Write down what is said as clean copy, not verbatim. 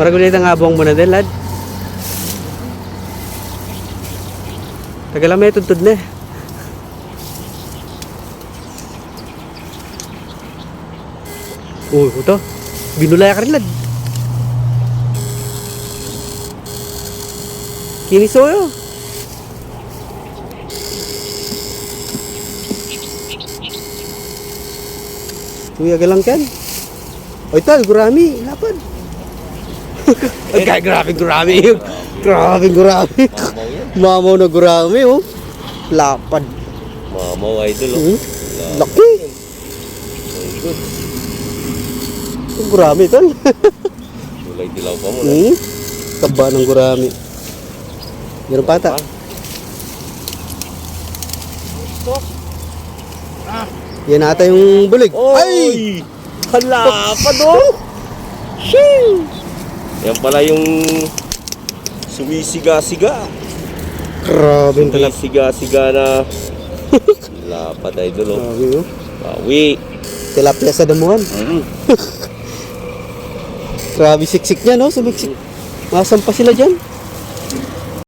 Maragulit ang abong mo na din, lad. Tagal may tuntod na eh. Ito. Binulaya ka rin, lad. Kiniso yun. Kuya galang kan. Oy tal, gurami, lapad. Ay, grabe. Grabe. Mamaw na gurami, oh. Lapad. Mamaw idol, oh. Laki. Very good. Gurami, tal. Kulay dilaw pa mo na. Taba ng gurami. Meron pata. Yan ata yung bulig. Ay! Halapad, oh! Shing! Yan pala yung sumisiga-siga. Grabe yung talap. Sumisiga-siga na lapad idol, oh. Grabe, oh. Bawi. Tilapia sa damuhan. Grabe siksik niya, no? Sumiksik. Masampa sila dyan.